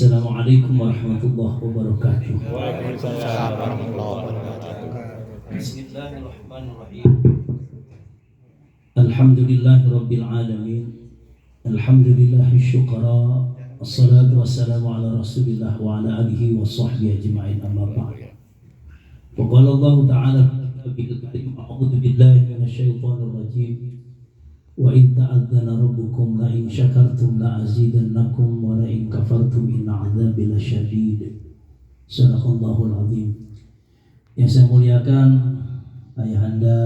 Assalamualaikum warahmatullahi wabarakatuh. Waalaikumsalam warahmatullahi wabarakatuh. Bismillahirrahmanirrahim. Alhamdulillahi rabbil alamin. Alhamdulillahi syukra. Assalatu wassalamu ala rasulillah wa ala alihi wa sahbihi ajma'in, amma ba'd. Wa qala Allah ta'ala fi kitabil karim, a'udzu billahi minasyaitonir rajim. Wa in ta'adzana rabbukum la in syakartum la azidannakum wa la in kafartum inna 'adzabi lasyadid. Shadaqallahul azim. Yang saya muliakan ayahanda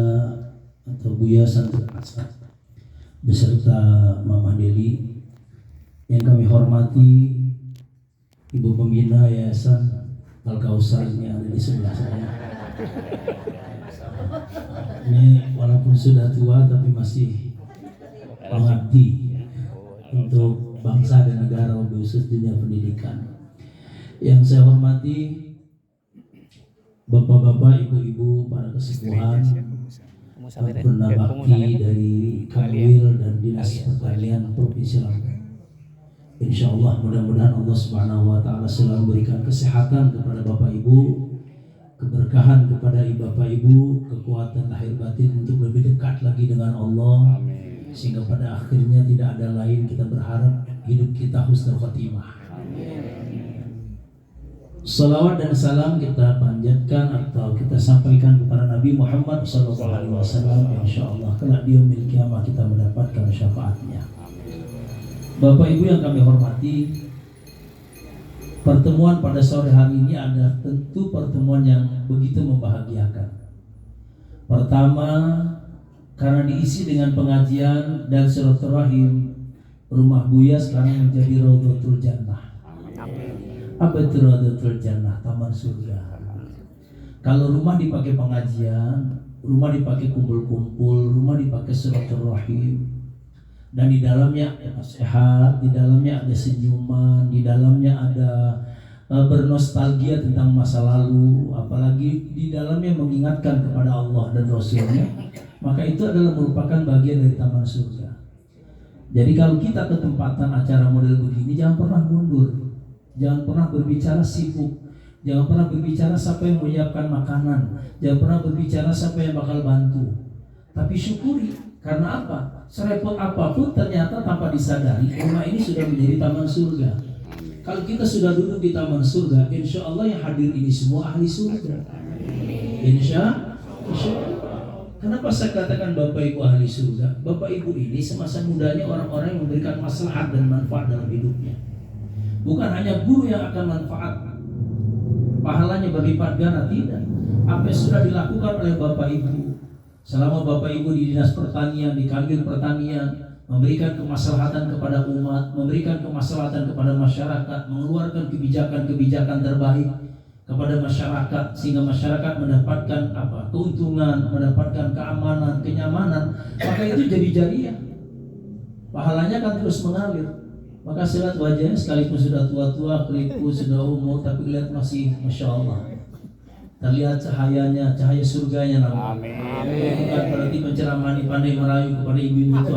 atau Buya Santur Asad beserta Mama Deli, yang kami hormati Ibu Pembina Yayasan Al-Kausar yang ada di sebelah saya. Ini walaupun sudah tua tapi masih mengabdi untuk bangsa dan negara, khusus dunia pendidikan. Yang saya hormati bapak-bapak, ibu-ibu, para kesepuhan, pernah bakti dari Kanwil dan Dinas Pertanian Provinsi Lampung. Insya Allah mudah-mudahan Allah Subhanahu Wa Taala selalu berikan kesehatan kepada bapak ibu, keberkahan kepada bapak ibu, kekuatan lahir batin untuk lebih dekat lagi dengan Allah. Sehingga pada akhirnya tidak ada lain, kita berharap hidup kita husnul khotimah. Salawat dan salam kita panjatkan atau kita sampaikan kepada Nabi Muhammad SAW. Insya Allah kelak di yaumil kiamah kita mendapatkan syafaatnya. Bapak Ibu yang kami hormati, pertemuan pada sore hari ini adalah tentu pertemuan yang begitu membahagiakan. Pertama, karena diisi dengan pengajian dan silaturahim, rumah Buya sekarang menjadi Raudhatul Jannah. Apa itu Raudhatul Jannah? Taman surga. Kalau rumah dipakai pengajian, rumah dipakai kumpul-kumpul, rumah dipakai silaturahim, dan di dalamnya ada nasihat, di dalamnya ada senyuman, di dalamnya ada bernostalgia tentang masa lalu, apalagi di dalamnya mengingatkan kepada Allah dan Rasulnya, maka itu adalah merupakan bagian dari taman surga. Jadi kalau kita ketempatan acara model begini, jangan pernah mundur, jangan pernah berbicara sibuk, jangan pernah berbicara siapa yang menyiapkan makanan, jangan pernah berbicara siapa yang bakal bantu. Tapi syukuri, karena apa? Serepot apapun ternyata tanpa disadari rumah ini sudah menjadi taman surga. Kalau kita sudah duduk di taman surga, insya Allah yang hadir ini semua ahli surga. Insya Allah. Kenapa saya katakan Bapak Ibu ahli surga? Bapak Ibu ini semasa mudanya orang-orang yang memberikan maslahat dan manfaat dalam hidupnya. Bukan hanya guru yang akan manfaat, pahalanya berlipat ganda, tidak. Apa yang sudah dilakukan oleh Bapak Ibu selama Bapak Ibu di Dinas Pertanian, di Kanwil Pertanian, memberikan kemaslahatan kepada umat, memberikan kemaslahatan kepada masyarakat, mengeluarkan kebijakan-kebijakan terbaik kepada masyarakat, sehingga masyarakat mendapatkan keuntungan, mendapatkan keamanan, kenyamanan, maka itu jadi jariah. Pahalanya akan terus mengalir. Maka saya lihat wajahnya sekalipun sudah tua-tua, keriput, sudah umur, tapi lihat masih Masya Allah. Terlihat cahayanya, cahaya surganya namanya. Amin. Bukan berarti penceramani pandai merayu kepada ibu-ibu itu.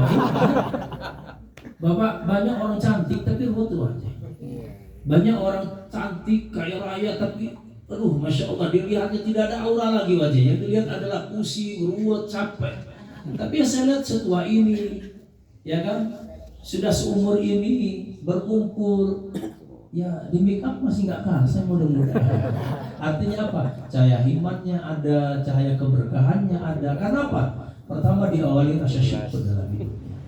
Bapak, banyak orang cantik tapi ruwet aja. Banyak orang cantik, kaya raya tapi Masya Allah, dilihatnya tidak ada aura lagi wajahnya. Yang dilihat adalah pusing, ruwet, capek. Tapi yang saya lihat setua ini, ya kan, sudah seumur ini berkumpul, ya di make up masih nggak kalah, saya mudah-mudahan. Artinya apa? Cahaya hikmatnya ada, cahaya keberkahannya ada. Karena apa? Pertama diawali rasa syukur dalam hidupnya.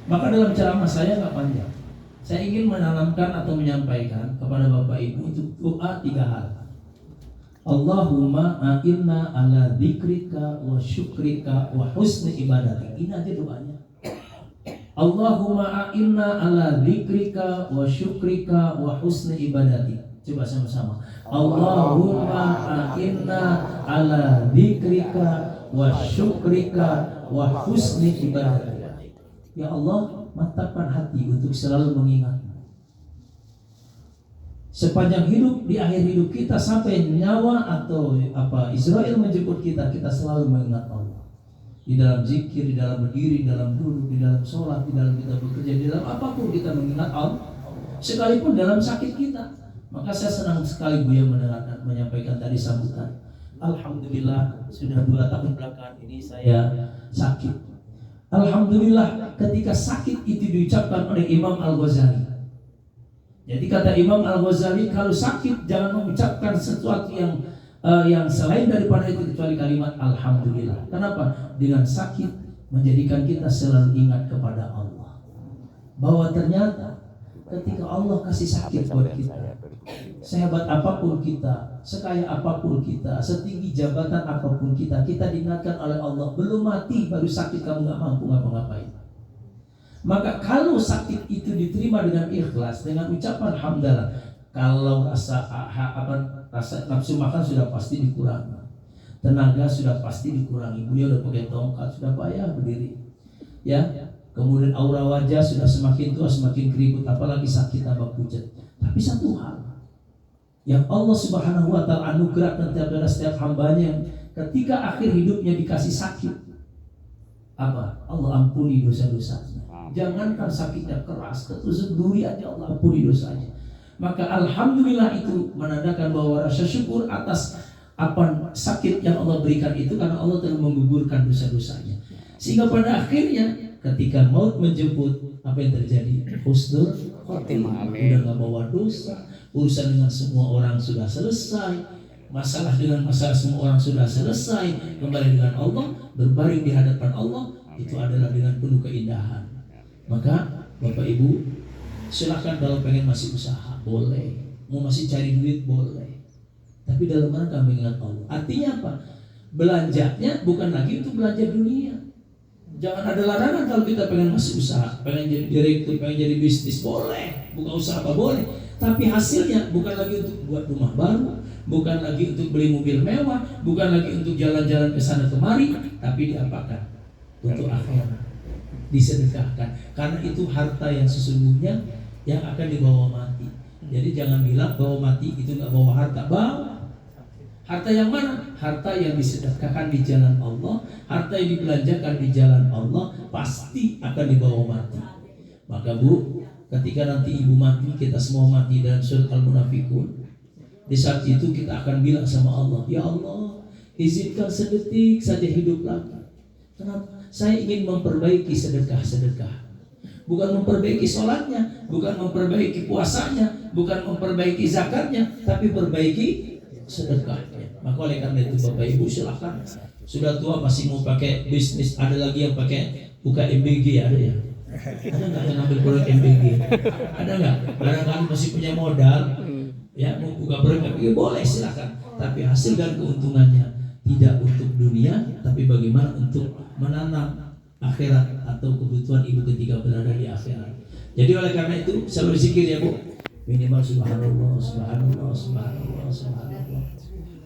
Maka dalam ceramah saya nggak panjang, saya ingin menanamkan atau menyampaikan kepada Bapak Ibu untuk doa 3 hal. Allahumma a'inna ala dzikrika wa syukrika wa husni ibadatik. Ini aja doanya. Allahumma a'inna ala dzikrika wa syukrika wa husni ibadatik. Coba sama-sama. Allahumma a'inna ala dzikrika wa syukrika wa husni ibadatik. Ya Allah, mantapkan hati untuk selalu mengingatmu. Sepanjang hidup, di akhir hidup kita sampai nyawa atau Israel menjemput kita, kita selalu mengingat Allah. Di dalam zikir, di dalam berdiri, di dalam duduk, di dalam sholat, di dalam kita bekerja, di dalam apapun kita mengingat Allah. sekalipun dalam sakit kita. Maka saya senang sekali Buya menyampaikan tadi sambutan. Alhamdulillah sudah 2 tahun belakangan ini saya sakit. Alhamdulillah ketika sakit itu diucapkan oleh Imam Al-Ghazali. Jadi kata Imam Al-Ghazali, kalau sakit jangan mengucapkan sesuatu yang selain daripada itu kecuali kalimat Alhamdulillah. Kenapa? Dengan sakit menjadikan kita selalu ingat kepada Allah, bahwa ternyata ketika Allah kasih sakit buat kita, sehebat apapun kita, sekaya apapun kita, setinggi jabatan apapun kita diingatkan oleh Allah, belum mati baru sakit kamu gak mampu ngapa-ngapain. Maka kalau sakit itu diterima dengan ikhlas, dengan ucapan hamdalah, kalau rasa nafsu makan sudah pasti dikurangi, tenaga sudah pasti dikurangi. Beliau udah pakai tongkat, sudah payah berdiri, ya. Kemudian aura wajah sudah semakin tua, semakin keriput, apalagi sakit tambah pucat. Tapi satu hal yang Allah Subhanahu wa Ta'ala anugerahkan kepada setiap hambanya, ketika akhir hidupnya dikasih sakit, apa? Allah ampuni dosa-dosanya. Jangankan sakitnya keras, ketusuk duri aja Allah ampuni dosanya. Maka alhamdulillah itu menandakan bahwa rasa syukur atas apa sakit yang Allah berikan itu, karena Allah telah menggugurkan dosa-dosanya. Sehingga pada akhirnya ketika maut menjemput, apa yang terjadi? Husnul khotimah. Udah gak bawa dosa, urusan dengan semua orang sudah selesai, masalah dengan masalah semua orang sudah selesai, kembali dengan Allah, berbaring di hadapan Allah, itu adalah dengan penuh keindahan. Maka Bapak Ibu, silakan kalau pengen masih usaha, boleh. Mau masih cari duit, boleh. Tapi dalam rangka mengingat Allah. Artinya apa? Belanjanya bukan lagi untuk belanja dunia. Jangan ada larangan kalau kita pengen masih usaha, pengen jadi direktur, pengen jadi bisnis, boleh. Buka usaha apa boleh. Tapi hasilnya bukan lagi untuk buat rumah baru, bukan lagi untuk beli mobil mewah, bukan lagi untuk jalan-jalan ke sana kemari, tapi diapakan? Untuk akhirat. Disedekahkan, karena itu harta yang sesungguhnya yang akan dibawa mati. Jadi jangan bilang bahwa mati itu nggak bawa harta. Bawa harta yang mana? Harta yang disedekahkan di jalan Allah, harta yang dibelanjakan di jalan Allah, pasti akan dibawa mati. Maka Bu, ketika nanti ibu mati, kita semua mati dalam surat Al-Munafikun. Di saat itu kita akan bilang sama Allah, ya Allah, izinkan sedetik saja hidup lagi. Kenapa? Saya ingin memperbaiki sedekah-sedekah. Bukan memperbaiki sholatnya, bukan memperbaiki puasanya, bukan memperbaiki zakatnya, tapi perbaiki sedekahnya. Maka oleh karena itu Bapak Ibu silahkan. Sudah tua masih mau pakai bisnis, ada lagi yang pakai buka MBG, ada ya? Ada nggak yang ambil proyek MBG? Ada nggak? Barangkali masih punya modal, ya mau buka proyek MBG, boleh silahkan. Tapi hasil dan keuntungannya tidak untuk dunia, tapi bagaimana untuk menanam akhirat atau kebutuhan ibu ketika berada di akhirat. Jadi oleh karena itu selalu zikir ya Bu. Minimal subhanallah, subhanallah, subhanallah, subhanallah.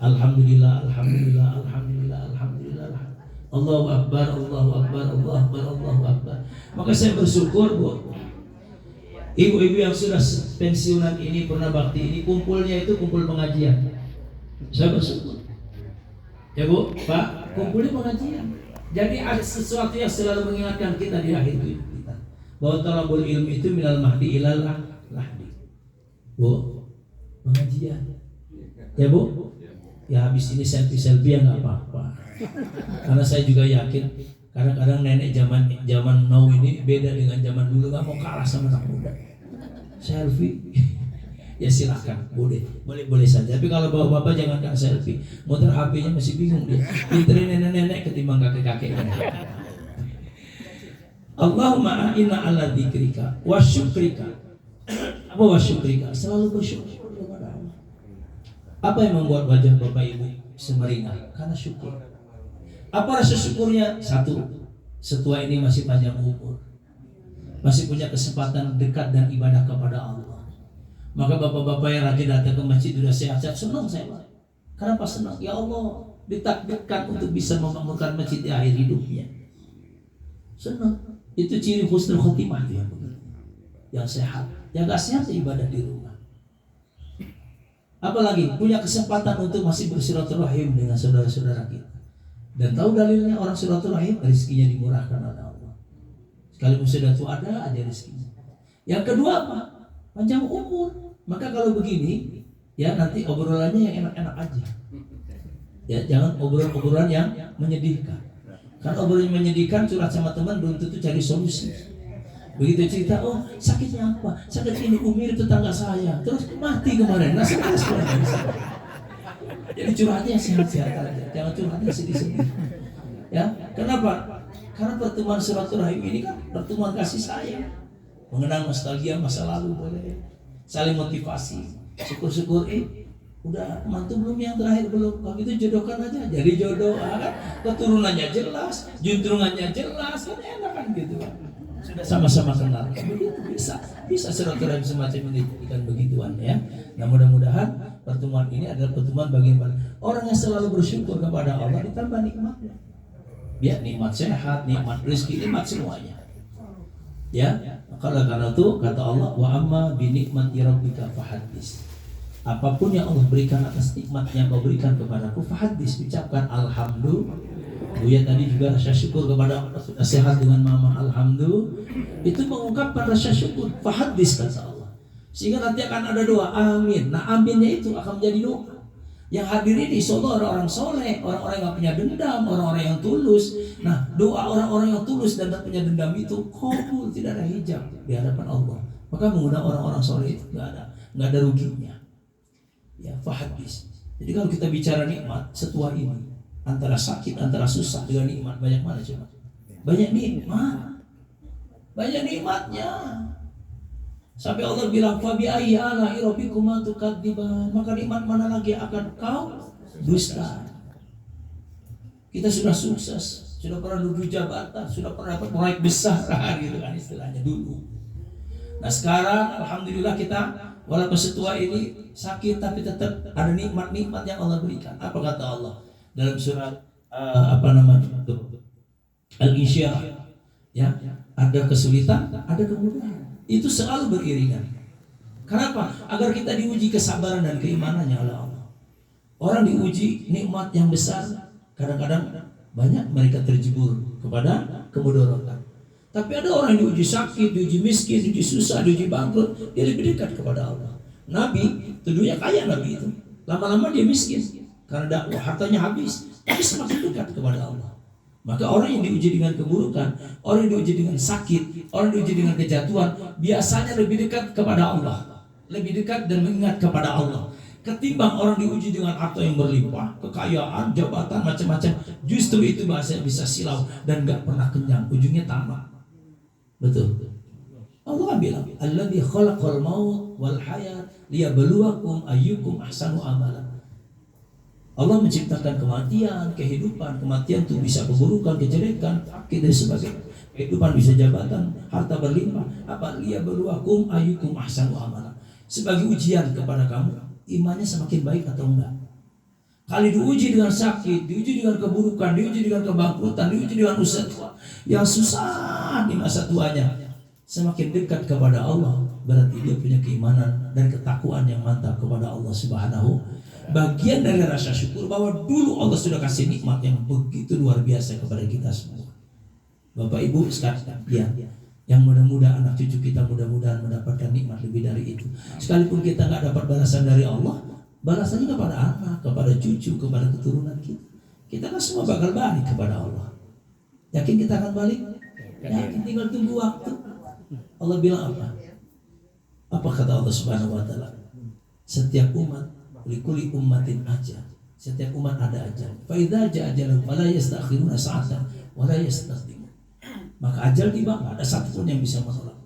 Alhamdulillah, alhamdulillah, alhamdulillah, alhamdulillah. Allahu akbar, Allahu akbar, Allahu akbar, Allahu akbar. Maka saya bersyukur Bu. Ibu-ibu yang sudah pensiunan ini, pernah bakti ini, kumpulnya itu kumpul pengajian. Saya bersyukur. Ya Bu, Pak, kumpulnya pengajian. Jadi ada sesuatu yang selalu mengingatkan kita di akhir hidup kita, bahwa talabul ilmi itu minal mahdi ilal lahdi. Bu, pengajian. Ya Bu, ya habis ini selfie ya nggak apa-apa. Karena saya juga yakin kadang-kadang nenek zaman now ini beda dengan zaman dulu, nggak mau kalah sama anak muda. Selfie. Ya silakan, boleh saja. Tapi kalau bapak-bapak jangan selfie. Motor HP-nya masih bingung dia. Pinterin nenek-nenek ketimbang kakek-kakek. Allahumma a'inna ala dzikrika wa syukrika. Apa wa syukrika? Selalu bersyukur kepada Allah. Apa yang membuat wajah Bapak Ibu semeringah? Karena syukur. Apa rasa syukurnya? Satu, setua ini masih panjang umur, masih punya kesempatan dekat dan ibadah kepada Allah. Maka bapak-bapak yang rajin datang ke masjid sudah sehat-sehat, senang saya. Kenapa senang? Ya Allah ditakdirkan untuk bisa memakmurkan masjid di akhir hidupnya. Senang. Itu ciri husnul khotimah itu yang sehat. Yang gak sehat ibadah di rumah. Apalagi punya kesempatan untuk masih bersilaturahim dengan saudara-saudara kita. Dan tahu dalilnya orang silaturahim, rezekinya dimurahkan oleh Allah. Sekalipun sudah ada aja rezekinya. Yang kedua apa? panjang umur. Maka kalau begini, ya nanti obrolannya yang enak-enak aja. Ya jangan obrolan-obrolan yang menyedihkan. Kan obrolan yang menyedihkan curhat sama teman belum tentu cari solusi. Begitu cerita, oh sakitnya apa? Sakit ini mirip tetangga saya, terus mati kemarin. Nah, jadi curhatnya sehat-sehat aja, jangan curhatnya sedih-sedih. Ya, kenapa? Karena pertemuan silaturahim ini kan pertemuan kasih sayang, mengenang nostalgia masa lalu, boleh saling motivasi. Syukur-syukur, udah mantu belum yang terakhir belum? Kalau gitu jodohkan aja, jadi jodoh, kan? Keturunannya jelas, juntrungannya jelas, kan enak kan gitu kan? Sudah sama-sama kenal, begitu bisa silaturahim semacam ini ikan begituan ya. Nah mudah-mudahan pertemuan ini adalah pertemuan bagaimana orang yang selalu bersyukur kepada Allah ditambah nikmatnya. Ya nikmat sehat, nikmat rezeki, nikmat semuanya. Ya, karena itu kata Allah wa amma bi nikmati rabbika fahaddis. Apapun yang Allah berikan atas nikmat yang kau berikan kepadaku, fahaddis, ucapkan alhamdulillah. Buya tadi juga rasa syukur kepada Allah, sudah sehat dengan mama, alhamdulillah. Itu mengungkapkan rasa syukur, fahaddis kata Allah. Sehingga nanti akan ada doa amin. Nah aminnya itu akan menjadi doa. Yang hadir ini insyaAllah orang-orang soleh, orang-orang yang punya dendam, orang-orang yang tulus. Nah doa orang-orang yang tulus dan tak punya dendam itu kabul, tidak ada hijab di hadapan Allah. Maka menggunakan orang-orang soleh itu nggak ada ruginya. Ya fahaddis. Jadi kalau kita bicara nikmat setua ini, antara sakit, antara susah dengan nikmat, banyak mana coba? Banyak nikmat, banyak nikmatnya. Sampai Allah bilang fa bi ayyi ala'i rabbikuma tukadziban, maka nikmat mana lagi akan kau dusta. Kita sudah sukses, sudah pernah duduk jabatan, sudah pernah dapat proyek besar gitu kan istilahnya dulu. Nah sekarang alhamdulillah kita walaupun setua ini sakit tapi tetap ada nikmat-nikmat yang Allah berikan. Apa kata Allah dalam surat Al-Insyirah, ya, ada kesulitan, ada kemudahan. Itu selalu beriringan. Kenapa? Agar kita diuji kesabaran dan keimanannya oleh Allah. Orang diuji nikmat yang besar, kadang-kadang banyak mereka terjebur kepada kemudaratan. Tapi ada orang yang diuji sakit, diuji miskin, diuji susah, diuji bangkrut, dia lebih dekat kepada Allah. Nabi, tentunya kaya Nabi itu. Lama-lama dia miskin karena dakwah, hartanya habis, tapi semakin dekat kepada Allah. Maka orang yang diuji dengan keburukan, orang yang diuji dengan sakit, orang yang diuji dengan kejatuhan, biasanya lebih dekat kepada Allah, lebih dekat dan mengingat kepada Allah. Ketimbang orang diuji dengan harta yang berlimpah, kekayaan, jabatan, macam-macam, justru itu bahasa bisa silau dan gak pernah kenyang, ujungnya tamat. Betul. Allah bilang, "Alladzi khalaqal maut wal hayat liyabluwakum ayyukum ahsanu amala." Allah menciptakan kematian, kehidupan. Kematian itu bisa keburukan, kejelekan, sakit dan sebagainya. Kehidupan bisa jabatan, harta berlimpah. Apa? Liyabluwakum ayyukum ahsanu amala. Sebagai ujian kepada kamu, imannya semakin baik atau enggak. Kali diuji dengan sakit, diuji dengan keburukan, diuji dengan kebangkrutan, diuji dengan usaha tua yang susah di masa tuanya, semakin dekat kepada Allah, berarti dia punya keimanan dan ketakwaan yang mantap kepada Allah Subhanahu. Bagian dari rasa syukur bahwa dulu Allah sudah kasih nikmat yang begitu luar biasa kepada kita semua. Bapak Ibu sekalian, ya, yang mudah-mudahan anak cucu kita mudah-mudahan mendapatkan nikmat lebih dari itu. Sekalipun kita nggak dapat balasan dari Allah, balasannya kepada anak, kepada cucu, kepada keturunan kita. Kita kan semua bakal balik kepada Allah. Yakin kita akan balik? Yakin, tinggal tunggu waktu. Allah bilang apa? Apa kata Allah Subhanahu wa taala? Setiap umat, likuli ummatin ajal. Setiap umat ada ajal. Fa idza jaa ajaluhum fala yastakhiruna sa'atan wa la yastaqdimun. Maka ajal tiba, enggak ada satu pun yang bisa menolak.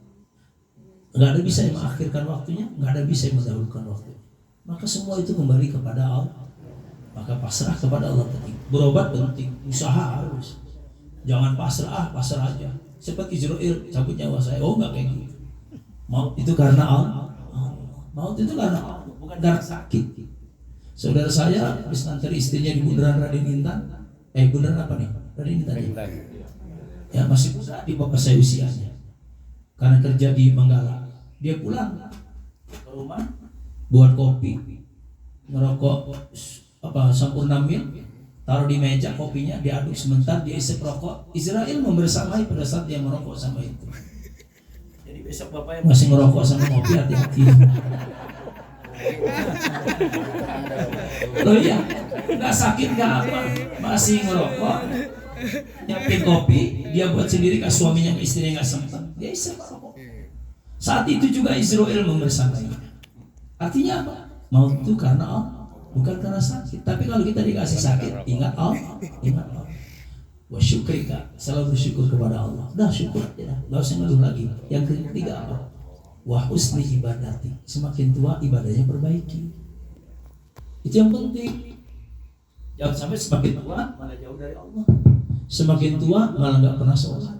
Enggak ada bisa yang mengakhirkan waktunya, enggak ada bisa yang mendahulukan waktunya. Maka semua itu kembali kepada Allah. Maka pasrah kepada Allah penting. Berobat penting, usaha harus. Jangan pasrah aja. Seperti Israel cabut nyawa saya. Oh enggak kayak gitu. Maut itu karena Allah. Maut itu karena Allah, bukan karena sakit. Saudara saya habis nganter istrinya di Bundaran Raden Intan. Bundaran apa nih? Raden Intan. Ya masih muda di bapak saya usianya. Karena kerja di Manggala. Dia pulang ke rumah, buat kopi, ngerokok Sampurna Mil, taruh di meja kopinya, diaduk sebentar, dia isep rokok. Israel membersamai pada saat dia merokok sama itu. Jadi Jadi besok bapak yang masih ngerokok sama ngopi hati-hati. Loh iya, nggak sakit nggak apa, masih ngerokok, nyiapin kopi, dia buat sendiri ke suaminya, istrinya nggak sempat, dia isap rokok. Saat itu juga Israel membersamainya. Artinya apa? Maut itu karena Allah, bukan karena sakit. Tapi kalau kita dikasih sakit, ingat Allah, ingat Allah. Wa syukrika, selalu bersyukur kepada Allah. Dah syukur aja dah, nggak usah ngeluh lagi. Yang ketiga apa? Wa husni ibadati, semakin tua ibadahnya perbaiki. Itu yang penting. Jangan sampai semakin tua malah jauh dari Allah. Semakin tua malah nggak pernah sholat.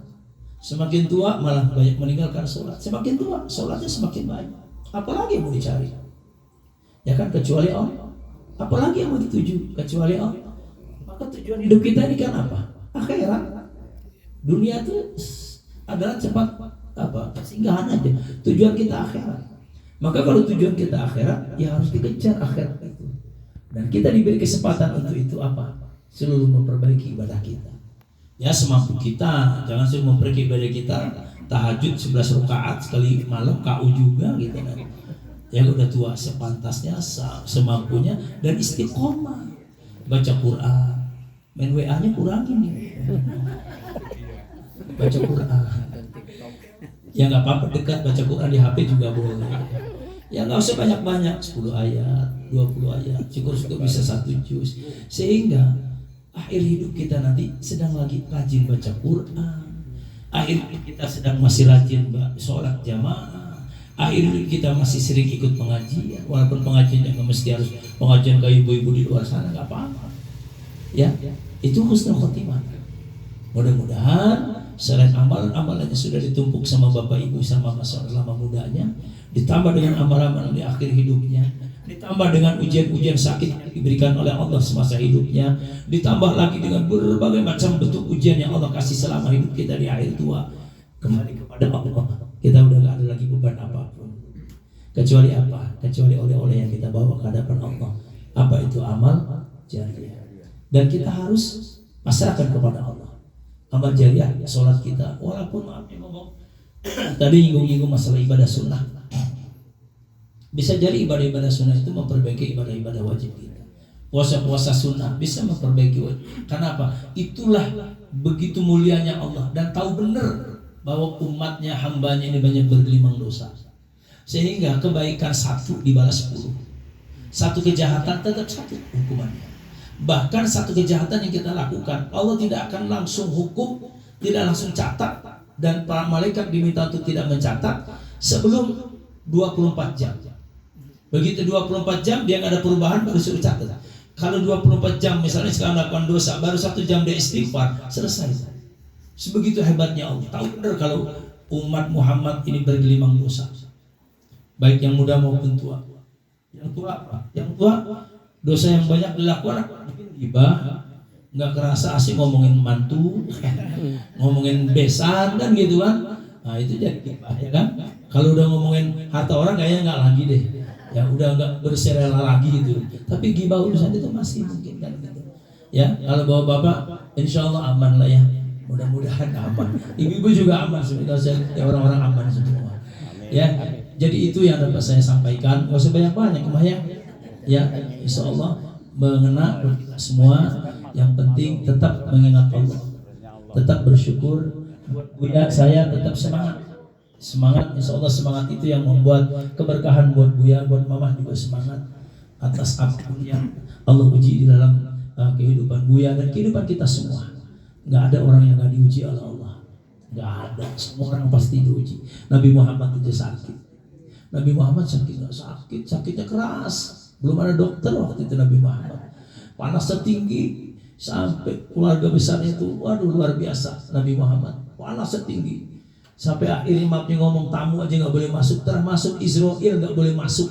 Semakin tua malah banyak meninggalkan sholat. Semakin tua sholatnya semakin banyak. Apalagi yang mau dicari? Ya kan, kecuali Allah. Apalagi yang mau dituju kecuali Allah? Maka tujuan hidup kita ini kan apa? Akhirat. Dunia itu adalah cepat apa? Singgahan aja. Tujuan kita akhirat. Maka kalau tujuan kita akhirat, ya harus dikejar akhirat itu. Dan kita diberi kesempatan untuk itu apa? Seluruh memperbaiki ibadah kita. Ya semampu kita, jangan selalu memperbaiki ibadah kita. Tahajud 11 rakaat sekali malam, KU juga gitu kan. Ya udah tua sepantasnya, semampunya, dan istiqomah. Baca Quran. Main WA-nya kurangin nih. Baca Quran. Ya nggak apa-apa, dekat baca Quran di HP juga boleh. Ya nggak usah banyak-banyak, 10 ayat, 20 ayat, syukur-syukur bisa 1 juz. Sehingga akhir hidup kita nanti sedang lagi rajin baca Quran. Akhir hidup kita sedang masih rajin sholat jamaah. Akhir hidup kita masih sering ikut pengajian. Walaupun pengajiannya nggak mesti harus pengajian kayak ibu-ibu di luar sana, nggak apa-apa. Ya, itu husnul khotimah. Mudah-mudahan selain amalan-amalannya sudah ditumpuk sama bapak ibu sama masa lama mudanya, ditambah dengan amal-amal di akhir hidupnya, ditambah dengan ujian-ujian sakit yang diberikan oleh Allah semasa hidupnya, ditambah lagi dengan berbagai macam bentuk ujian yang Allah kasih selama hidup kita di akhir tua, kembali kepada Allah. Kita udah gak ada lagi beban apapun. Kecuali apa? Kecuali oleh-oleh yang kita bawa ke hadapan Allah. Apa itu? Amal jariah. Dan kita harus pasrahkan kepada Allah. Amal jariah, sholat kita, walaupun maaf ya ngomong tadi nyinggung-nyinggung masalah ibadah sunnah. Bisa jadi ibadah-ibadah sunnah itu memperbaiki ibadah-ibadah wajib kita. Puasa-puasa sunnah bisa memperbaiki wajib. Karena apa? Itulah begitu mulianya Allah dan tahu benar bahwa umatnya, hambanya ini banyak bergelimang dosa. Sehingga kebaikan satu dibalas 10. Satu kejahatan tetap satu hukumannya. Bahkan satu kejahatan yang kita lakukan, Allah tidak akan langsung hukum, tidak langsung catat, dan para malaikat diminta untuk tidak mencatat sebelum 24 jam. Begitu 24 jam dia nggak ada perubahan, baru suruh catat. Kalau 24 jam misalnya sekarang melakukan dosa, baru 1 jam dia istighfar, selesai. Sebegitu hebatnya Allah. Tahu benar kalau umat Muhammad ini bergelimang dosa, baik yang muda maupun tua. Yang tua apa? Yang tua dosa yang banyak dilakukan, mungkin ghibah, nggak kerasa asik ngomongin mantu, ngomongin besan kan gitu kan. Nah itu jadi ghibah ya kan. Kalau udah ngomongin harta orang kayaknya nggak lagi deh, ya udah nggak berserela lagi gitu. Tapi ghibah urusan itu masih mungkin kan gitu. Ya kalau bawa bapak, insya Allah aman lah ya. Mudah-mudahan aman. Ibu-ibu juga aman, sebenarnya orang-orang aman semua. Ya, jadi itu yang dapat saya sampaikan. Gak usah banyak-banyak, ya. Ya, insya Allah mengena kita semua. Yang penting tetap mengingat Allah, tetap bersyukur. Buat Buya saya tetap semangat. Insya Allah semangat itu yang membuat keberkahan buat Buya, buat Mamah juga semangat atas apapun yang Allah uji di dalam kehidupan Buya dan kehidupan kita semua. Nggak ada orang yang nggak diuji oleh Allah. Nggak ada, semua orang pasti diuji. Nabi Muhammad itu sakit. Nabi Muhammad sakit nggak sakit, sakitnya keras. Belum ada dokter waktu itu Nabi Muhammad. Panasnya tinggi sampai keluarga besarnya itu, waduh luar biasa. Nabi Muhammad panasnya tinggi sampai akhirnya maafnya ngomong tamu aja nggak boleh masuk, termasuk Israel nggak boleh masuk.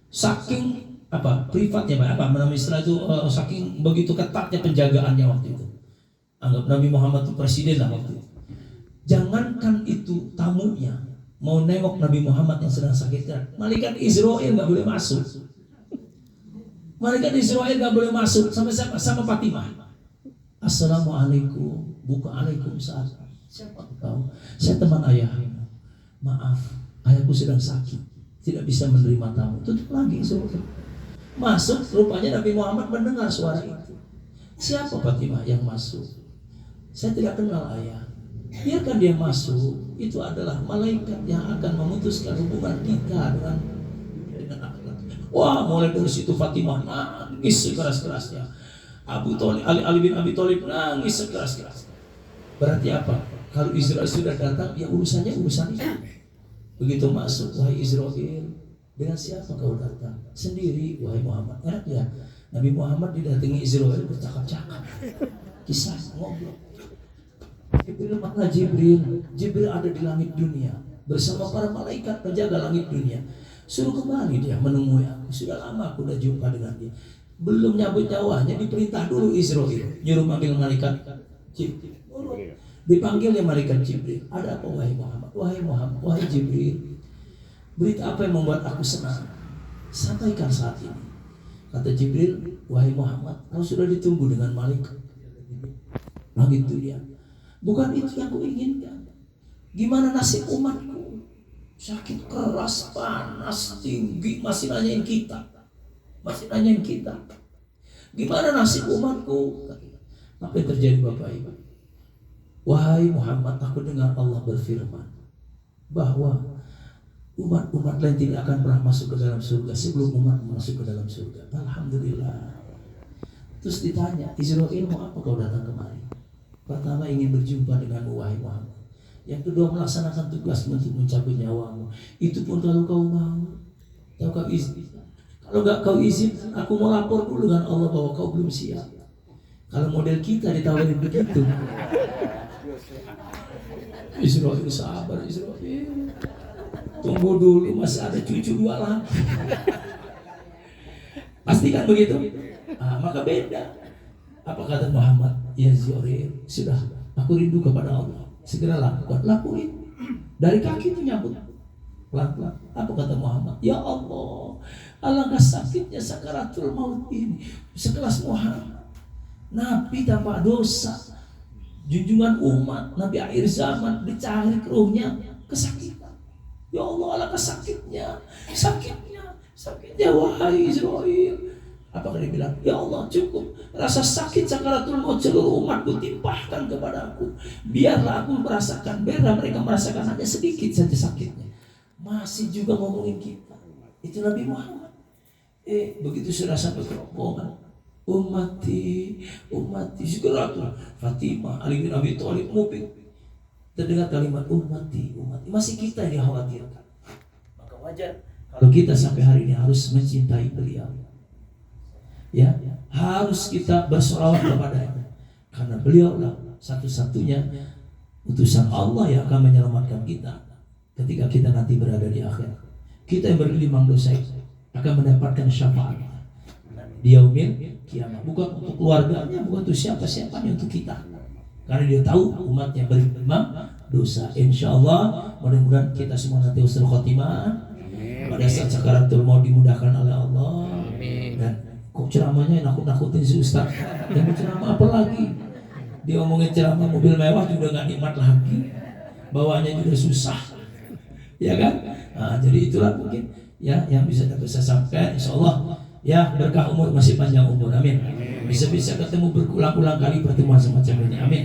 Saking apa privatnya apa namanya istilah itu, saking begitu ketatnya penjagaannya waktu itu. Anggap Nabi Muhammad itu presiden lah waktu itu. Jangankan itu tamunya mau nengok Nabi Muhammad yang sedang sakit, malaikat Israel nggak boleh masuk. Malaikat Israel nggak boleh masuk sama Fatimah. Assalamualaikum, buka Waalaikumsalam. Siapa kau? Saya teman ayahmu. maaf, ayahku sedang sakit, tidak bisa menerima tamu. Tutup lagi Israel. Masuk, rupanya Nabi Muhammad mendengar suara itu. Siapa Fatimah yang masuk? Saya tidak kenal ayah. Biarkan dia masuk. Itu adalah malaikat yang akan memutuskan hubungan kita dengan anak. Wah, mulai dari situ Fatimah nangis sekeras-kerasnya. Ali bin Abi Thalib nangis sekeras-kerasnya. Berarti apa? Kalau Israel sudah datang, ya urusannya urusan itu. Begitu masuk, wahai Israel, dengan siapa kau datang? Sendiri, wahai Muhammad. Enak ya, Nabi Muhammad didatangi Israel bercakap-cakap, kisah ngobrol. Jibril mana Jibril? Jibril ada di langit dunia bersama para malaikat penjaga langit dunia. Suruh kembali dia menemui aku. Sudah lama aku udah jumpa dengan dia. Belum nyabut nyawanya, diperintah dulu Israel nyuruh manggil malaikat Jibril. Dipanggilnya malaikat Jibril. Ada apa wahai Muhammad? Wahai Muhammad, wahai Jibril, berita apa yang membuat aku senang? Sampaikan saat ini. Kata Jibril, wahai Muhammad, kau sudah ditunggu dengan malaikat langit dunia. Bukan itu yang aku inginkan. Gimana nasib umatku? Sakit keras, panas, tinggi, masih nanyain kita. Gimana nasib umatku? Apa yang terjadi Bapak Ibu? Wahai Muhammad, aku dengar Allah berfirman bahwa umat-umat lain tidak akan pernah masuk ke dalam surga sebelum umat masuk ke dalam surga. Alhamdulillah. Terus ditanya, Israel mau apa kau datang kemari? Pertama ingin berjumpa denganmu wahai Muhammad. Yang kedua melaksanakan tugas untuk mencabut nyawamu. Itu pun kalau kau mau. Kalau kau izin. Kalau enggak kau izin, aku mau lapor dulu dengan Allah bahwa kau belum siap. Kalau model kita ditawarin begitu. Israel sabar Israel. Tunggu dulu masih ada cucu 2 lagi. Pastikan begitu. Maka beda. Apa kata Muhammad? Ya Ziorir, sudah aku rindu kepada Allah. Segera lakuin. Dari kaki itu nyambut pelan-pelan. Apa kata Muhammad? Ya Allah, alangkah sakitnya sakaratul maut ini. Sekelas Muhammad, Nabi tanpa dosa, junjungan umat, Nabi akhir zaman, dicari ruhnya kesakitan. Ya Allah, alangkah sakitnya wahai Israel. Apakah dia bilang, ya Allah cukup, rasa sakit sakaratul maut seluruh umatku timpahkan kepadaku. Biarlah aku merasakan, biarlah mereka merasakan hanya sedikit saja sakitnya. Masih juga ngomongin kita. Itu Nabi Muhammad. Begitu sudah sampai ke rombongan, umati segera tuh Fatimah, Ali bin Abi Thalib, Mubin. Terdengar kalimat umati. Masih kita yang dikhawatirkan. Maka wajar kalau kita sampai hari ini harus mencintai beliau. Ya, harus kita bersolawat kepadanya karena beliaulah satu-satunya utusan Allah yang akan menyelamatkan kita ketika kita nanti berada di akhirat. Kita yang bergelimang dosa akan mendapatkan syafaat di yaumil kiamat, bukan untuk keluarganya, bukan untuk siapa-siapanya, untuk kita, karena dia tahu umatnya bergelimang dosa. Insya Allah mudah-mudahan kita semua nanti husnul khotimah pada saat sakaratul maut dimudahkan oleh Allah. Dan kok ceramahnya nakut-nakutin si Ustaz? Yang ceramah apa lagi? Dia ngomongin ceramah mobil mewah juga nggak nikmat lagi, bawaannya juga susah, ya kan? Jadi itulah mungkin ya yang bisa saya sampaikan. Insya Allah ya berkah umur, masih panjang umur, amin. Bisa ketemu berulang-ulang kali pertemuan semacam ini, amin.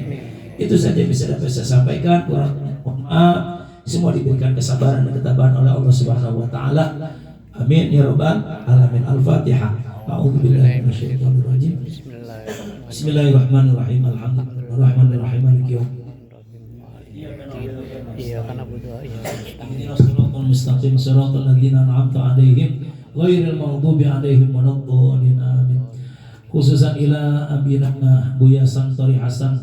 Itu saja yang bisa dapat saya sampaikan. Kurang mohon maaf. Semua diberikan kesabaran dan ketabahan oleh Allah Subhanahu Wa Taala. Amin ya rabbal alamin. Al-Fatihah. A'udzubillahi minasyaitonir rajim. Bismillahirrahmanirrahim. Alhamdulillahirrahmanirrahim. Maliki yaumiddin. Iyyaka na'budu wa iyyaka nasta'in. Ihdinas siratal mustaqim, siratal ladzina an'amta 'alaihim ghairil maghdubi 'alaihim waladdallin. Amin. Khususan ila abina Buya Santari Hasan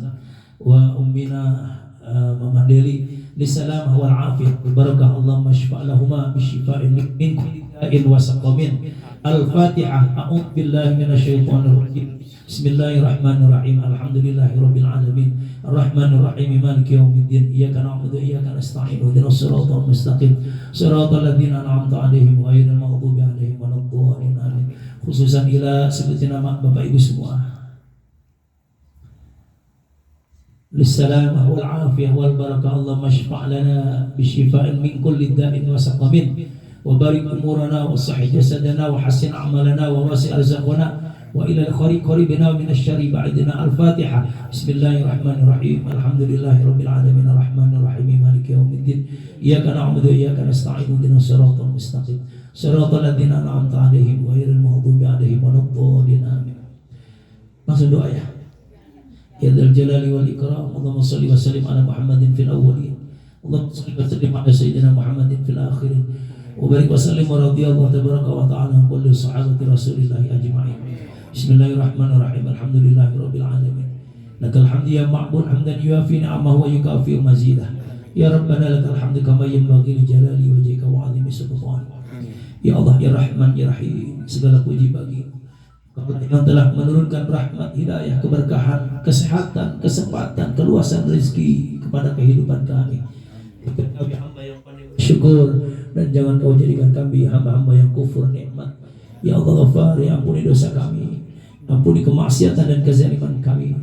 wa ummina Mama Deli lisalamah wal afiyah barakah Allahumma syfa' lahuma bisyifa'in min kulli da'in wa saqamin. Al-Fatihah. A'udzu billahi minasyaitonir rajim. Bismillahirrahmanirrahim. Alhamdulillahirabbil alamin. Arrahmanir rahim. Maliki yaumiddin. Iyyaka na'budu wa iyyaka nasta'in. Ihdinas siratal mustaqim. Siratal ladzina an'amta 'alaihim ghairil maghdubi 'alaihim waladdallin. Amin. Khususan ila sebutin nama Bapak Ibu semua. للسلامة والعافية والبركة. اللهم اشفع لنا بشفاء من كل داء وسقم، وبارك أمورنا وصح جسدنا وحسن أعمالنا وواسع رزقنا، وإلى الخير قريبنا ومن الشر بعدنا. الفاتحة. بسم الله الرحمن الرحيم. الحمد لله رب العالمين الرحمن الرحيم مالك يوم الدين. إياك نعبد وإياك نستعين اهدنا الصراط المستقيم صراط الذين أنعمت عليهم غير المغضوب عليهم ولا الضالين آمين. Langsung doa ya. Ya dzal jalali wal ikram. Allahumma shalli wa sallim ala Muhammadin fil awwalin. Allahumma shalli wa sallim ala sayyidina Muhammadin fil akhirin. Wa barik wa sallim wa radiyallahu tabaraka wa ta'ala an kulli sahabati Rasulillah ajma'in. Bismillahirrahmanirrahim. Alhamdulillahi rabbil alamin. Lakal hamdu ya ma'bud hamdan yuafi ni'amahu wa yukafi mazidah. Ya Rabbana lakal hamdu kama yanbaghi li jalali wajhika wa 'azimi sultanik. Ya Allah ya Rahman ya Rahim. Segala puji bagi yang telah menurunkan rahmat, hidayah, keberkahan, kesehatan, kesempatan, keluasan rezeki kepada kehidupan kami. Kami hamba yang pandai bersyukur, dan jangan kau jadikan kami hamba-hamba yang kufur nikmat. Ya Allah Ghafar, ya ampuni dosa kami, ampuni kemaksiatan dan kezaliman kami.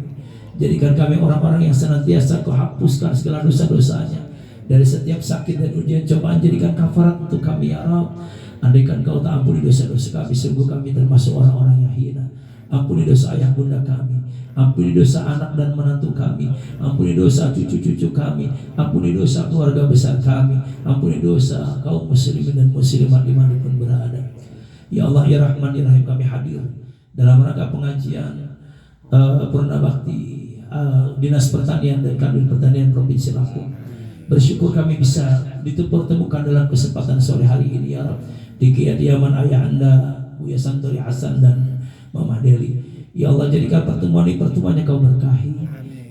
Jadikan kami orang-orang yang senantiasa kau hapuskan segala dosa-dosanya. Dari setiap sakit dan ujian cobaan, jadikan kafarat untuk kami ya Rabb. Andaikan kau tak ampuni dosa-dosa kami, sungguh kami termasuk orang-orang yang hina. Ampuni dosa ayah bunda kami, ampuni dosa anak dan menantu kami, ampuni dosa cucu-cucu kami, ampuni dosa keluarga besar kami, ampuni dosa kaum muslimin dan muslimat dimanapun berada. Ya Allah ya Rahman ya Rahim, kami hadir dalam rangka pengajian Purna Bakti Dinas Pertanian dan Kanwil Pertanian Provinsi Lampung. Bersyukur kami bisa dipertemukan dalam kesempatan sore hari ini ya Rabb, di kediaman ayah anda Buya Santori Hasan dan Mama Deli. Ya Allah, jadikan pertemuan ini pertemuan yang kau berkahi,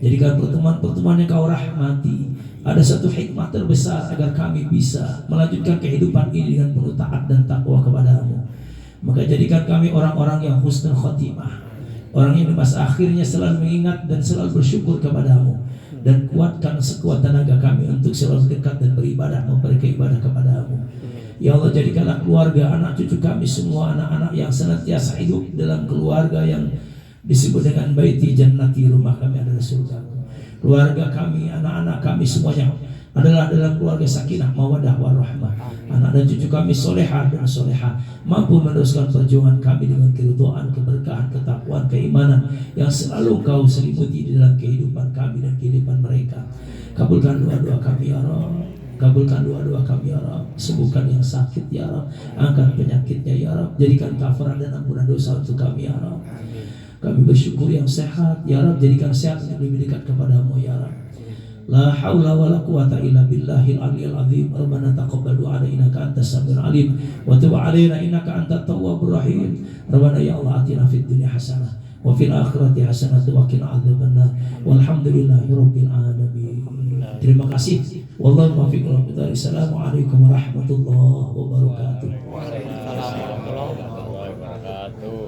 jadikan pertemuan yang kau rahmati. Ada satu hikmah terbesar agar kami bisa melanjutkan kehidupan ini dengan penuh taat dan takwa kepadamu. Maka jadikan kami orang-orang yang husnul khotimah, orang yang di masa akhirnya selalu mengingat dan selalu bersyukur kepadamu. Dan kuatkan sekuat tenaga kami untuk selalu dekat dan beribadah, memberi ibadah kepadamu. Ya Allah, jadikanlah keluarga, anak cucu kami semua anak-anak yang senantiasa hidup dalam keluarga yang disebut dengan baiti jannati, rumah kami adalah surga. Keluarga kami, anak-anak kami semuanya adalah dalam keluarga sakinah, mawadah, warahmah. Anak dan cucu kami solehah dan solehah, mampu meneruskan perjuangan kami dengan keridhaan, keberkahan, ketakwaan, keimanan yang selalu kau selimuti di dalam kehidupan kami dan kehidupan mereka. Kabulkan doa-doa kami ya Rabb, kabulkan doa-doa kami ya Rabb. Sembuhkan yang sakit ya Rabb, angkat penyakitnya ya Rabb. Jadikan kafaran dan ampunan dosa untuk kami ya Rabb. Kami bersyukur yang sehat ya Rabb, jadikan sehat yang lebih dekat kepadamu ya Rabb. La haula wala quwata illa billahil aliyyil azim. Rabbana taqabbal du'ana innaka antas samiul alim wa tub 'alaina innaka antat tawwabur rahim. Rabbana ya Allah atina fid dunya hasanah wa fil akhirati hasanah wa qina adzabannar. Walhamdulillahirabbil alamin. Terima kasih. Wallahu muwaffiq ila aqwamit. Assalamualaikum warahmatullahi wabarakatuh. Waalaikumsalam warahmatullahi wabarakatuh.